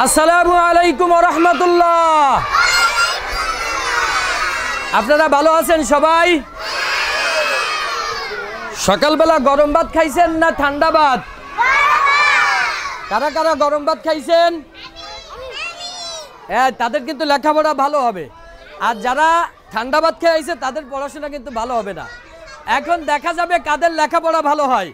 আসসালামু আলাইকুম ওয়া রাহমাতুল্লাহ। আপনারা ভালো আছেন সবাই? সকালবেলা গরম ভাত খাইছেন না ঠান্ডা ভাত? কারা কারা গরম ভাত খাইছেন? হ্যাঁ, তাদের কিন্তু লেখাপড়া ভালো হবে। আর যারা ঠান্ডা ভাত খাইছে তাদের পড়াশোনা কিন্তু ভালো হবে না। এখন দেখা যাবে কাদের লেখাপড়া ভালো হয়,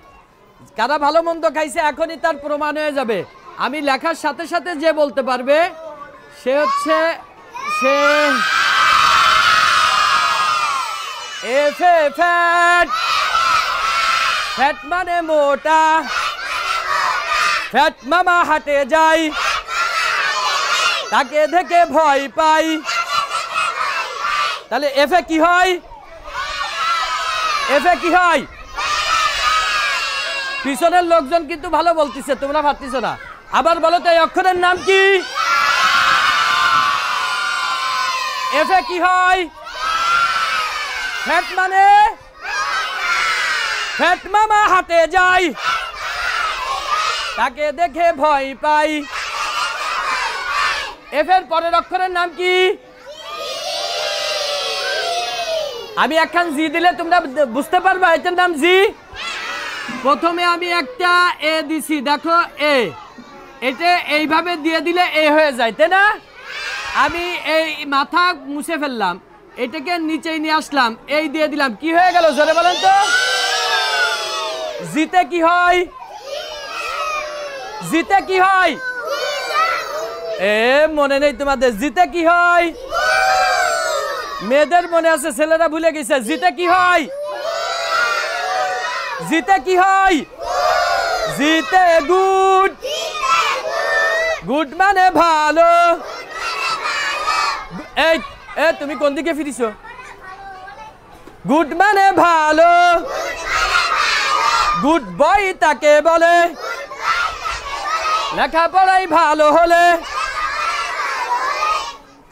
কারা ভালো মন্দ খাইছে এখনই তার প্রমাণ হয়ে যাবে। আমি লেখার সাথে সাথে যে বলতে পারবে সে হচ্ছে ফ্যাট। ফ্যাট মানে মোটা। ফ্যাট মামা হাটে যায়, তাকে দেখে ভয় পাই। তাহলে এফে কি হয়? এফে কি হয়? পিছনের লোকজন কিন্তু ভালো বলতেছে, তোমরা ভাবতেছ না। আবার বলো তো এই অক্ষরের নাম কি? এফে কি হয়? ফ্যাট মানে ফ্যাট মামা হাটে যায়, তাকে দেখে ভয় পাই। এফের পরের অক্ষরের নাম কি? আমি একখান জি দিলে তোমরা বুঝতে পারবা এটার নাম জি। প্রথমে আমি একটা এ দিছি, দেখো এ, এটা এইভাবে দিয়ে দিলে এ হয়ে যায়, তাই না? আমি এই মাথা মুছে ফেললাম, এটাকে নিচে নিয়ে আসলাম, এই দিয়ে দিলাম, কি হয়ে গেল জোরে বলেন তো? জিতে কি হয়? জিতে কি হয়? এ মনে নেই তোমাদের? জিতে কি হয়? মেয়েদের মনে আছে, ছেলেরা ভুলে গেছে। জিতে কি হয়? জিতে কি হয়? জিতে গুড। গুড মানে ভালো। এই তুমি কোন দিকে ফিরিছো? গুড মানে ভালো। গুড বয় তাকে বলে, লেখাপড়াই ভালো হলে।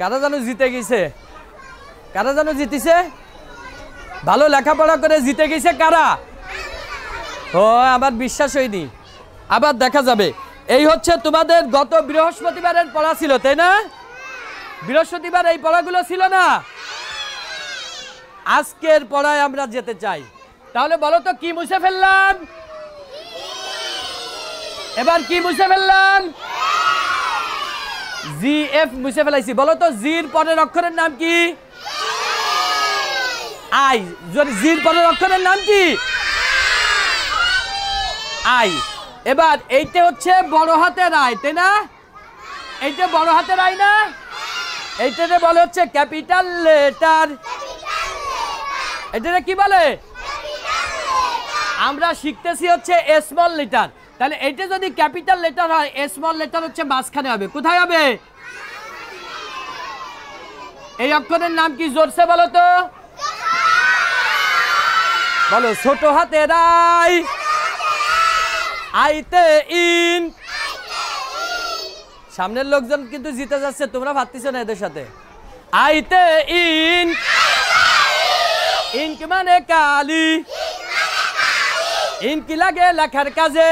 কারা জানো জিতে গেছে? কারা জানো জিতেছে? ভালো লেখাপড়া করে জিতে গেছে কারা? ও আমার বিশ্বাস হয়নি, আবার দেখা যাবে। এই হচ্ছে তোমাদের গত বৃহস্পতিবারের পড়া ছিল, তাই না? বৃহস্পতিবার এই পড়াগুলো ছিল না। আজকের পড়ায় আমরা যেতে চাই। তাহলে বলো তো কি মুছে ফেললাম? এবার কি মুছে ফেললাম? জি এফ মুছে ফেলাইছি। বলো তো জির পরের অক্ষরের নাম কি? আই। জির পরের অক্ষরের নাম কি? আই। এবার এইটা হচ্ছে বড় হাতের আই, তাই না? এইটা বড় হাতের আই না? এইটাকে বলে হচ্ছে ক্যাপিটাল লেটার। এটাকে কি বলে? আমরা শিখতেছি হচ্ছে স্মল লেটার। তাহলে এইটা যদি ক্যাপিটাল লেটার হয়, স্মল লেটার হচ্ছে মাঝখানে হবে। কোথায় হবে? এই অক্ষরের নাম কি জোরসে বলো তো? বলো। ছোট হাতের আই। আইতে ইন। সামনের লোকজন কিন্তু জিতে যাচ্ছে, তোমরা ভাবতেছো না এদের সাথে। আইতে ইন। ইনক মানে কালি। ইনকি লাগে লেখার কাজে,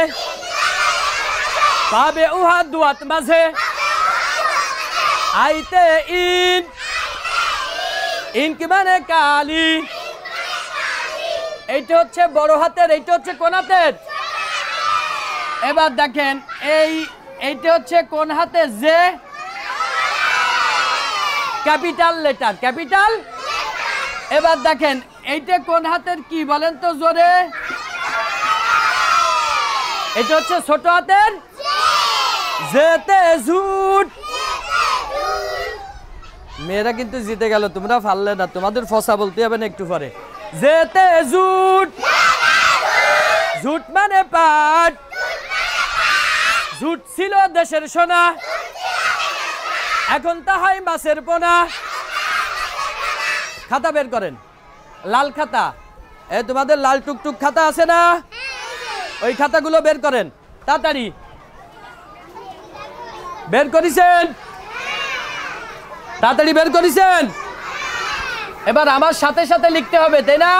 পাবে উহা দুয়াত মাঝে। আইতে ইন। ইনকি মানে কালি। এইটা হচ্ছে বড় হাতের, এইটা হচ্ছে কোন হাতের? এবার দেখেন এইটা হচ্ছে কোন হাতে? যে ক্যাপিটাল লেটার, ক্যাপিটাল। এবার দেখেন এইটা কোন হাতের কি বলেন তো জোরে? এটা হচ্ছে ছোট হাতের জেতে জুট। মেয়েরা কিন্তু জিতে গেল, তোমরা পারলে না। তোমাদের ফসা বলতে হবে না একটু পরে। জেতে জুট। জুট মানে পাট। জুট ছিল দেশের সোনা, এখন তাহাই মাছের পোনা। খাতা বের করেন, লাল খাতা। তোমাদের লাল টুকটুক খাতা আছে না? ওই খাতাগুলো বের করেন তাড়াতাড়ি। বের করেছেন? তাড়াতাড়ি বের করেছেন? এবার আমার সাথে সাথে লিখতে হবে, তাই না?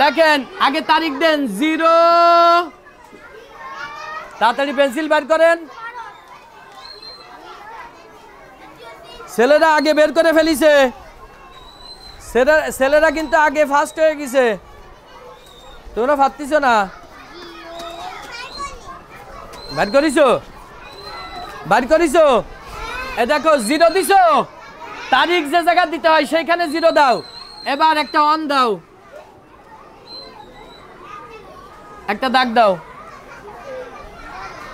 লেখেন, আগে তারিখ দেন 0। তাড়াতাড়ি পেন্সিল বের করেন। ছেলেরা আগে বের করে ফেলিছে, ছেলেরা কিন্তু আগে ফার্স্ট হয়ে গেছে। তোমরা পারতিস না? বাইর করিছো? বাইর করিছো? এ দেখো জিরো দিছো, তারিখ যে জায়গা দিতে হয় সেইখানে জিরো দাও। এবার একটা অন দাও, একটা দাগ দাও,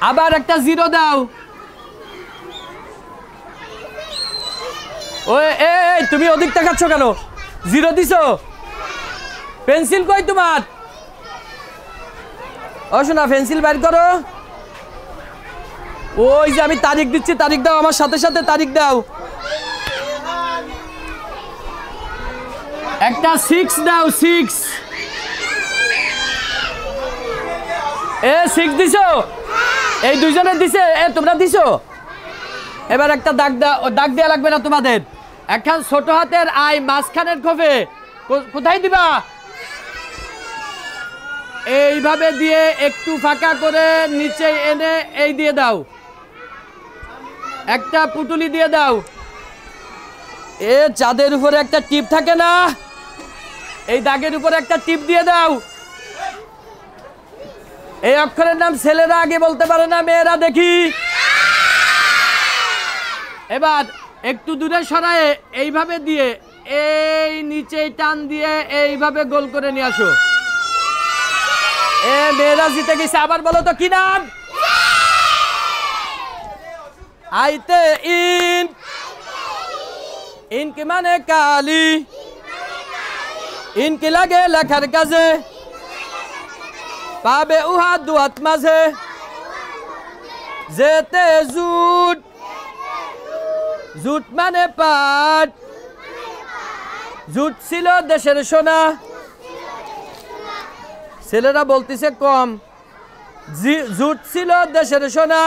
আবার একটা জিরো দাও। ওই এই তুমি ওদিক তাকাচ্ছ কেন? জিরো দিছো? পেন্সিল কই তোমার? ও শোনা, পেন্সিল বাইর করো। ওই যে আমি তারিখ দিচ্ছি, তারিখ দাও, আমার সাথে সাথে তারিখ দাও। একটা 6 দাও, 6। এ 6 দিছো? এই দুইজনে দিছে? এ তোমরা দিছো? এবার একটা দাগ দাও। দাগ দেওয়া লাগবে না তোমাদের। এখন ছোট হাতের আই মাঝখানের খোপে কোথায় দিবা? এইভাবে দিয়ে একটু ফাঁকা করে নিচে এনে এই দিয়ে দাও, একটা পুটুলি দিয়ে দাও। এ চাঁদের উপরে একটা টিপ থাকে না, এই দাগের উপরে একটা টিপ দিয়ে দাও। এই অক্ষরের নাম ছেলেরা আগে বলতে পারে না, মেয়েরা দেখি। এবার একটু দূরে সরায়ে এইভাবে দিয়ে এই নিচে টান দিয়ে এইভাবে গোল করে নিয়ে আসো। এ মেয়েরা জিতে গেছে। আবার বলো তো কি নাম? আইতে ইন, ইনকি মানে কালি, ইনকি লাগে লেখার কাজে, পাবে উহা দুহাত মাঝে, যেতে জুট, জুট মানে পাট, জুট ছিল দেশের সোনা। ছেলেরা বলতেছে কম, জুট ছিল দেশের সোনা,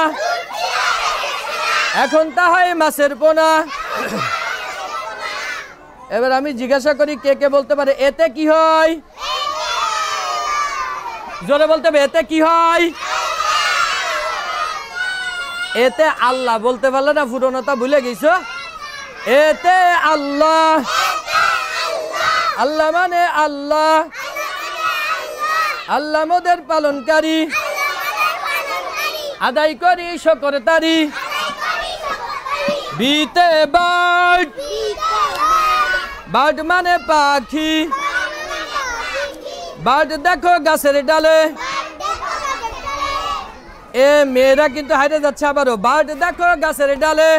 এখন তা হয় মাছের পোনা। এবার আমি জিজ্ঞাসা করি কে কে বলতে পারে এতে কি হয়? জোরে বলতে হবে, এতে কি হয়? এতে আল্লাহ। বলতে পারলে না, পুরনোটা ভুলে গেছো। এতে আল্লাহ, আল্লাহ মানে আল্লাহ, আল্লাহ মোদের পালনকারী, আদায় করি শকর তারি। বিতে বার্ড, বার্ড মানে পাখি, বার্ড দেখো গাছের ডালে। এ মেয়েরা কিন্তু হাইরে যাচ্ছে আবারও। বার্ড দেখো গাছের ডালে,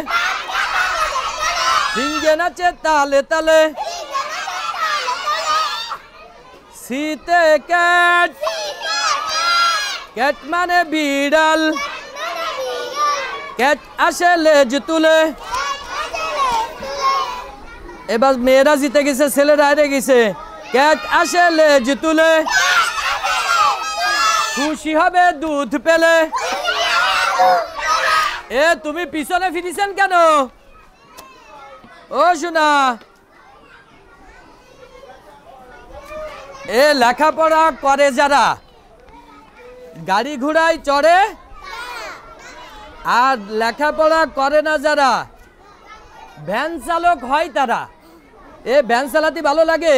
সিংহে নাচে তালে তালে। শীতে ক্যাট, ক্যাট মানে বিড়াল, ক্যাট আসে লেজ তুলে। এবার মেয়েরা জিতে গেছে, ছেলেরা হারে গেছে। ক্যাট আসে লেজ তুলে, খুশি হবে দুধ পেলে। এ তুমি পিছনে ফিরিছেন কেন? ও শোনা, এ লেখাপড়া করে যারা, গাড়ি ঘোড়ায় চড়ে, আর লেখাপড়া করে না যারা, ভ্যান চালক হয় তারা। এ ভ্যান চালাতে ভালো লাগে?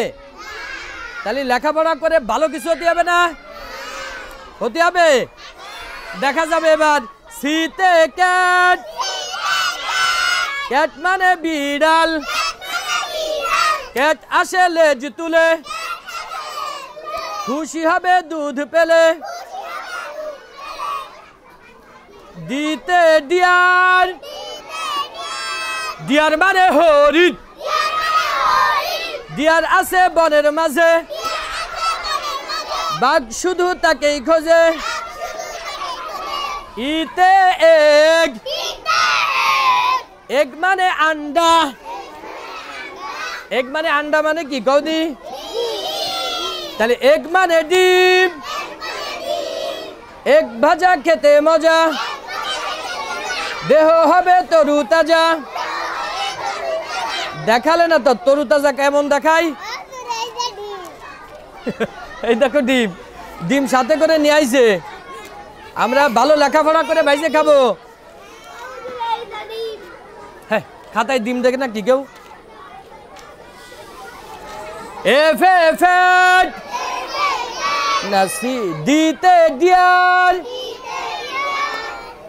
তাহলে লেখাপড়া করে ভালো কিছু হতে হবে না? হতে হবে। দেখা যাবে এবার। শীতে ক্যাট, ক্যাট মানে বিড়াল, ক্যাট আসে লেজ তুলে, খুশি হবে দুধ পেলে। দিতে ডিয়ার, ডিয়ার মানে হরিণ, ডিয়ার আছে বনের মাঝে, বাঘ শুধু তাকেই খোঁজে। ইতে এগ, এগ মানে আন্ডা, এগ মানে আন্ডা মানে কি কৌদি? তাহলে এগ মানে ডিম, এগ ভাজা খেতে মজা, দেহ হবে তরু তাজা। দেখালে না তো তরু তাজা কেমন দেখাই? এই দেখো ডিম, ডিম সাথে করে নিয়ে আইছে। আমরা ভালো লেখাপড়া করে ভাইজে খাবো। হ্যাঁ খাতায় ডিম দেখে না কি কেউ? এফেট নাসি দিতে দিয়ার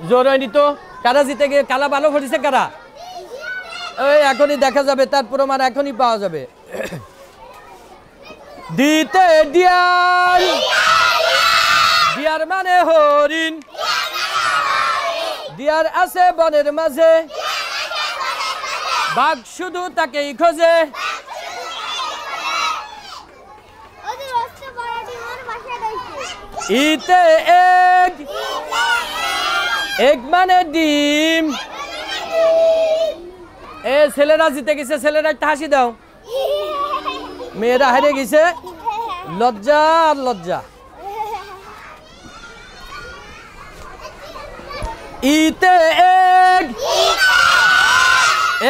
জোর হয়নি তো। কারা জিতে গিয়ে কালা ভালো করেছে কারা? ওই এখনই দেখা যাবে, তার প্রমাণ এখনই পাওয়া যাবে। দিতে দিয়ার, দিয়ার মানে হরিণ, দিয়ার আছে বনের মাঝে, বাঘ শুধু তাকেই খোঁজে। ইতে এগ, এগ মানে ডিম। এ ছেলেরা জিতে গেছে, ছেলেরা একটা হাসি দাও। মেয়েরা হেরে গেছে, লজ্জা আর লজ্জা। ইতে এগ,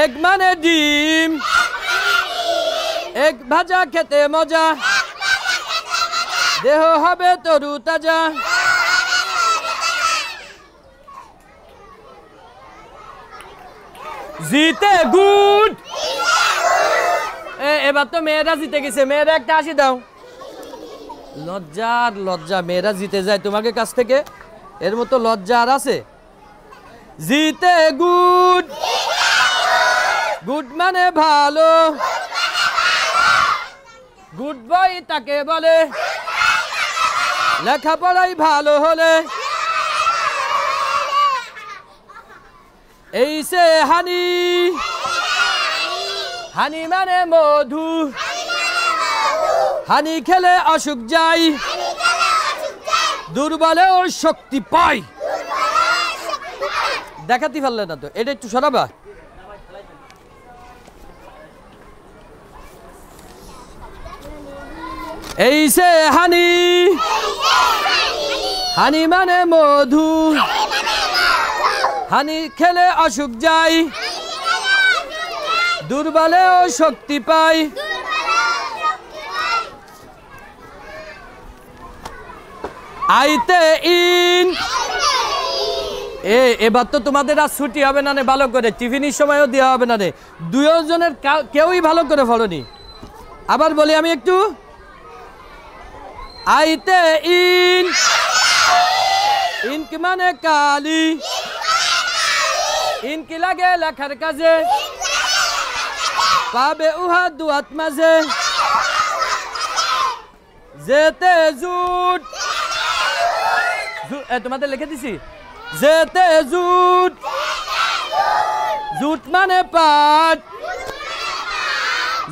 এগ মানে ডিম, এগ ভাজা খেতে মজা, দেহ হবে তরু তাজা। জিতে গুড। এবার তো মেয়েরা জিতে গেছে, মেয়েরা একটা হাসি দাও। লজ্জা আর লজ্জা, মেয়েরা জিতে যায় তোমাকে কাছ থেকে, এর মতো লজ্জা আর আছে? জিতে গুড, গুড মানে ভালো, গুড বয় তাকে বলে, লেখাপড়াই ভালো হলে। এই সে হানি, হানি মানে মধু, হানি খেলে অসুখ যায়, দুর্বলেও শক্তি পায়। দেখাতে পারলে না তো, এটা একটু সরাবা। এই সে হানি, হানি মানে মধু, হানি খেলে অসুখ যায়, দুর্বলেও শক্তি পায়। আইতে ইন, এবার তো তোমাদের আর ছুটি হবে না রে, ভালো করে টিফিনের সময়ও দেওয়া হবে না রে। দুজনের কেউই ভালো করে ফলনি। আবার বলি আমি একটু, আইতে ইন, ইনকি মানে কালি, ইনকি লাগে লেখার কাজে, পাবে উহা দুয়াত মাঝে। যেতে জুট, তোমাদের লিখে দিছি। যেতে জুট, জুট মানে পাট,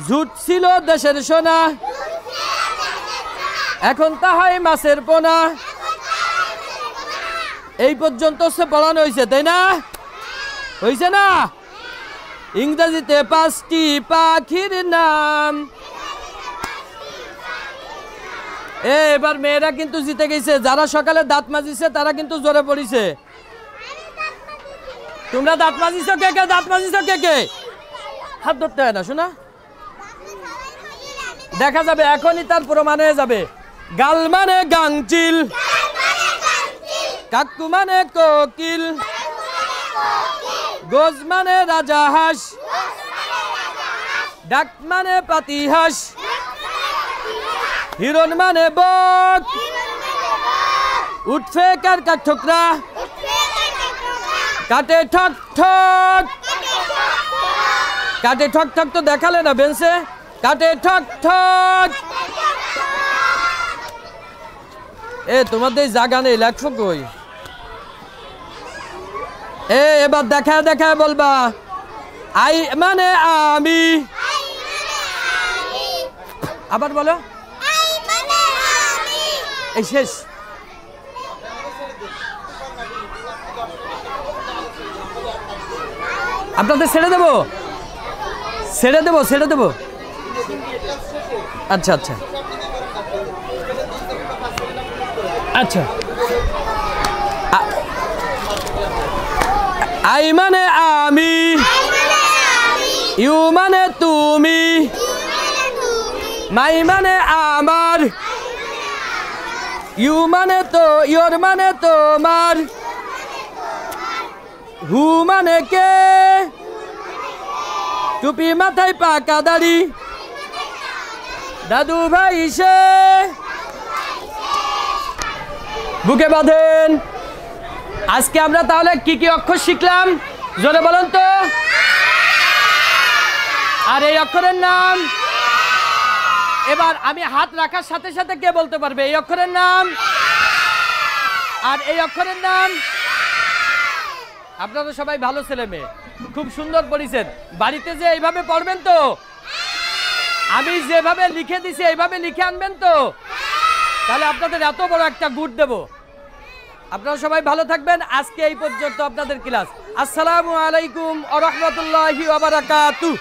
জুট ছিল দেশের সোনা, এখন তা হয় মাছের পোনা। এই পর্যন্ত সে পড়ানো হয়েছে, তাই না? হয়েছে না? ইংরেজিতে 5টি পাখির নাম। এবার মেয়েরা কিন্তু জিতে গেছে, যারা সকালে দাঁত মাজিছে তারা কিন্তু জোরে পড়িছে। তোমরা দাঁত মাজিছো কে কে? দাঁত মাজিছো কে কে? হাত ধরতে হয় না শোনা, দেখা যাবে এখনই, তার প্রমাণ হয়ে যাবে। গাল মানে গাংচিল, কাকু মানে কোকিল, গোজ মানে রাজা হাঁস, ডাক মানে পাতিহাঁস, হিরণ মানে বক, উঠবে কার কার ঠোকরা, কাটে ঠক ঠক, কাটে ঠক ঠক তো দেখালে না বেঞ্চে, কাটে ঠক ঠক। তোমাদের জায়গা নেই, লেখো কই? এবার দেখা দেখা বলবা, আই মানে আমি। আবার বলো, এই শেষ। আপনাদের ছেড়ে দেবো, ছেড়ে দেবো, ছেড়ে দেবো। আচ্ছা আচ্ছা আচ্ছা। আই মানে আমি, ইউ মানে তুমি, মাই মানে আমার, ইউ মানে তো, ইয়োর মানে তোমার, হু মানে কে, টুপি মাথায় পাকা দাড়ি, দাদু ভাই সে বুকে বাঁধেন। আজকে আমরা তাহলে কি কি অক্ষর শিখলাম জোরে বলুন তো। আর এই অক্ষরের নাম, এবার আমি হাত রাখার সাথে সাথে কে বলতে পারবে এই অক্ষরের নাম? আর এই অক্ষরের নাম? আপনারা সবাই ভালো ছেলে মেয়ে, খুব সুন্দর পড়েছেন। বাড়িতে যে এইভাবে পড়বেন তো, আমি যেভাবে লিখে দিছি এইভাবে লিখে আনবেন তো, তাহলে আপনাদের এত বড় একটা গুড দেব। আপনারা সবাই ভালো থাকবেন। আজকে এই পর্যন্ত আপনাদের ক্লাস। আসসালামু আলাইকুম ওয়া রাহমাতুল্লাহি ওয়া বারাকাতুহু।